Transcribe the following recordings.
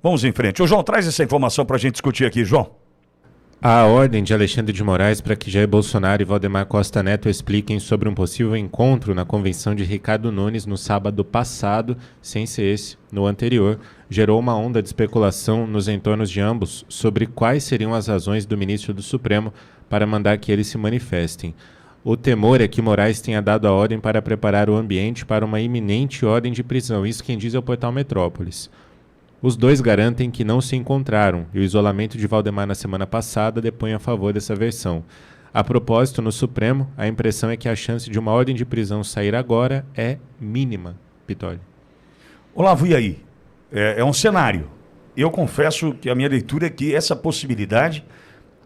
Vamos em frente. Ô, João, traz essa informação para a gente discutir aqui, João. A ordem de Alexandre de Moraes para que Jair Bolsonaro e Valdemar Costa Neto expliquem sobre um possível encontro na convenção de Ricardo Nunes no sábado passado, sem ser esse, no anterior, gerou uma onda de especulação nos entornos de ambos sobre quais seriam as razões do ministro do Supremo para mandar que eles se manifestem. O temor é que Moraes tenha dado a ordem para preparar o ambiente para uma iminente ordem de prisão. Isso quem diz é o portal Metrópolis. Os dois garantem que não se encontraram e o isolamento de Valdemar na semana passada depõe a favor dessa versão. A propósito, no Supremo, a impressão é que a chance de uma ordem de prisão sair agora é mínima. Pitoli. Olavo, e aí? É um cenário. Eu confesso que a minha leitura é que essa possibilidade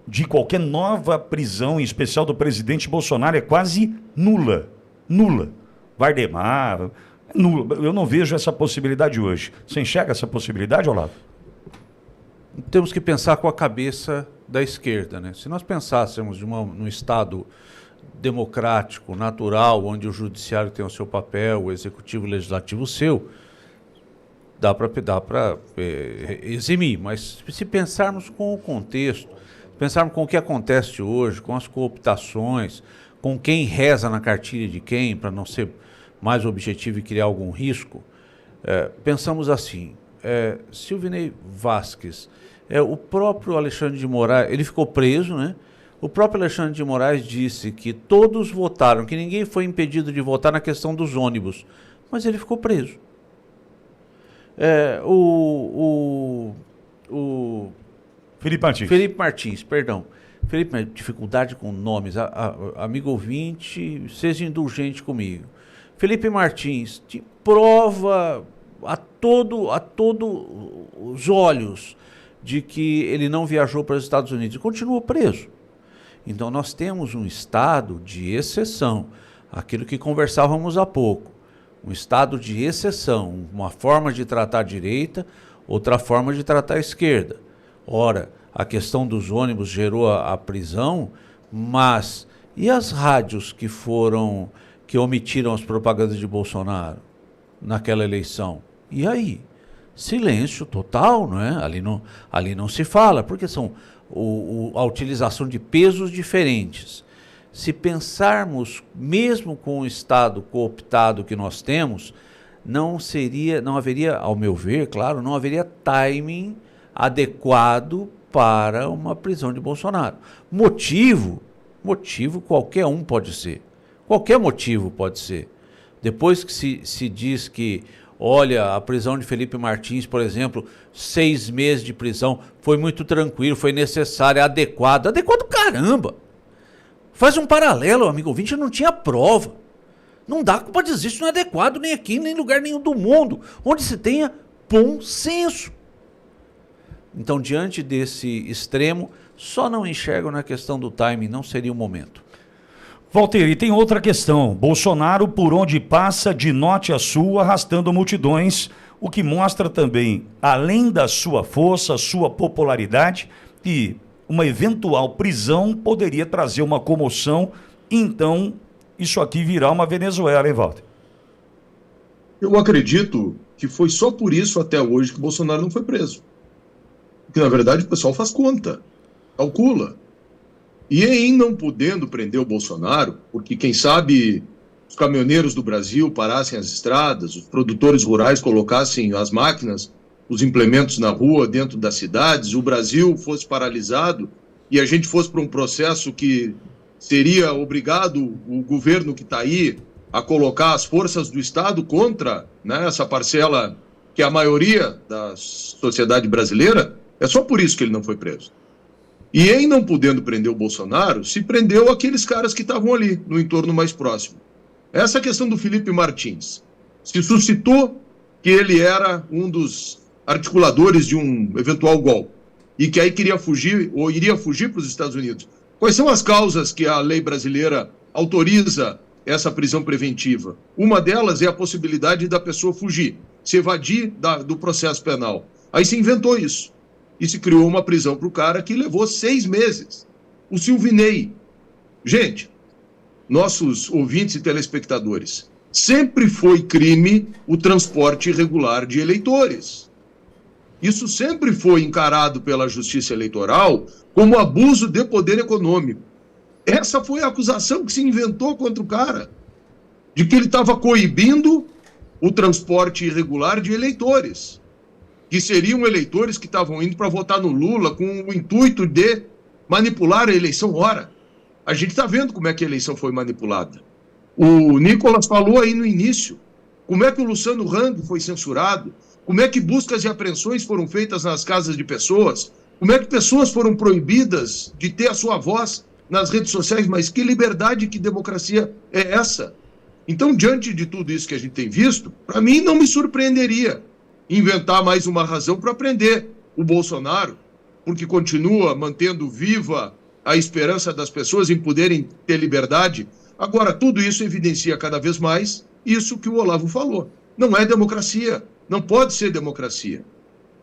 de qualquer nova prisão, em especial do presidente Bolsonaro, é quase nula. Nula. Valdemar... Eu não vejo essa possibilidade hoje. Você enxerga essa possibilidade, Olavo? Temos que pensar com a cabeça da esquerda, né? Se nós pensássemos num Estado democrático, natural, onde o judiciário tem o seu papel, o executivo e o legislativo o seu, dá para eximir. Mas se pensarmos com o contexto, pensarmos com o que acontece hoje, com as cooptações, com quem reza na cartilha de quem, para não ser mais objetivo e criar algum risco, pensamos assim, Silvinei Vasquez, o próprio Alexandre de Moraes, ele ficou preso, né? O próprio Alexandre de Moraes disse que todos votaram, que ninguém foi impedido de votar na questão dos ônibus, mas ele ficou preso. Felipe Martins, perdão. Felipe, dificuldade com nomes, amigo ouvinte, seja indulgente comigo. Felipe Martins prova a todos os olhos de que ele não viajou para os Estados Unidos e continua preso. Então nós temos um estado de exceção, aquilo que conversávamos há pouco, um estado de exceção, uma forma de tratar a direita, outra forma de tratar a esquerda. Ora, a questão dos ônibus gerou a prisão, mas e as rádios que omitiram as propagandas de Bolsonaro naquela eleição? E aí? Silêncio total, não é? Ali não se fala, porque são a utilização de pesos diferentes. Se pensarmos, mesmo com o Estado cooptado que nós temos, não haveria, ao meu ver, claro, não haveria timing adequado para uma prisão de Bolsonaro. Motivo qualquer um pode ser. Qualquer motivo pode ser. Depois que se diz que, olha, a prisão de Felipe Martins, por exemplo, 6 meses de prisão, foi muito tranquilo, foi necessário, adequado. Adequado caramba! Faz um paralelo, amigo ouvinte, não tinha prova. Não dá para dizer isso não é adequado, nem aqui, nem em lugar nenhum do mundo, onde se tenha bom senso. Então, diante desse extremo, só não enxergo na questão do timing, não seria o momento. Walter, e tem outra questão. Bolsonaro, por onde passa, de norte a sul, arrastando multidões, o que mostra também, além da sua força, sua popularidade, que uma eventual prisão poderia trazer uma comoção, então isso aqui virá uma Venezuela, hein, Walter? Eu acredito que foi só por isso até hoje que Bolsonaro não foi preso. Porque, na verdade, o pessoal faz conta, calcula. E em não podendo prender o Bolsonaro, porque quem sabe os caminhoneiros do Brasil parassem as estradas, os produtores rurais colocassem as máquinas, os implementos na rua, dentro das cidades, o Brasil fosse paralisado e a gente fosse para um processo que seria obrigado o governo que está aí a colocar as forças do Estado contra, né, essa parcela que é a maioria da sociedade brasileira, é só por isso que ele não foi preso. E em não podendo prender o Bolsonaro, se prendeu aqueles caras que estavam ali, no entorno mais próximo. Essa questão do Felipe Martins. Se suscitou que ele era um dos articuladores de um eventual golpe e que aí queria fugir, ou iria fugir para os Estados Unidos. Quais são as causas que a lei brasileira autoriza essa prisão preventiva? Uma delas é a possibilidade da pessoa fugir, se evadir do processo penal. Aí se inventou isso. E se criou uma prisão para o cara que levou 6 meses. O Silvinei. Gente, nossos ouvintes e telespectadores, sempre foi crime o transporte irregular de eleitores. Isso sempre foi encarado pela Justiça Eleitoral como abuso de poder econômico. Essa foi a acusação que se inventou contra o cara, de que ele estava coibindo o transporte irregular de eleitores, que seriam eleitores que estavam indo para votar no Lula com o intuito de manipular a eleição. Ora, a gente está vendo como é que a eleição foi manipulada. O Nicolas falou aí no início, como é que o Luciano Hang foi censurado, como é que buscas e apreensões foram feitas nas casas de pessoas, como é que pessoas foram proibidas de ter a sua voz nas redes sociais, mas que liberdade, que democracia é essa? Então, diante de tudo isso que a gente tem visto, para mim não me surpreenderia inventar mais uma razão para prender o Bolsonaro, porque continua mantendo viva a esperança das pessoas em poderem ter liberdade. Agora, tudo isso evidencia cada vez mais isso que o Olavo falou. Não é democracia, não pode ser democracia.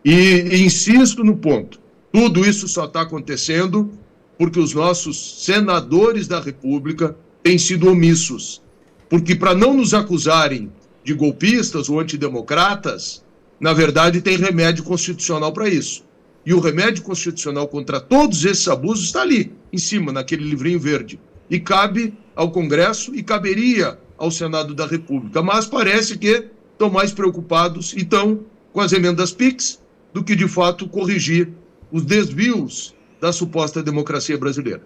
E insisto no ponto, tudo isso só está acontecendo porque os nossos senadores da República têm sido omissos. Porque para não nos acusarem de golpistas ou antidemocratas, na verdade tem remédio constitucional para isso. E o remédio constitucional contra todos esses abusos está ali, em cima, naquele livrinho verde. E cabe ao Congresso e caberia ao Senado da República. Mas parece que estão mais preocupados e estão com as emendas PIX do que, de fato, corrigir os desvios da suposta democracia brasileira.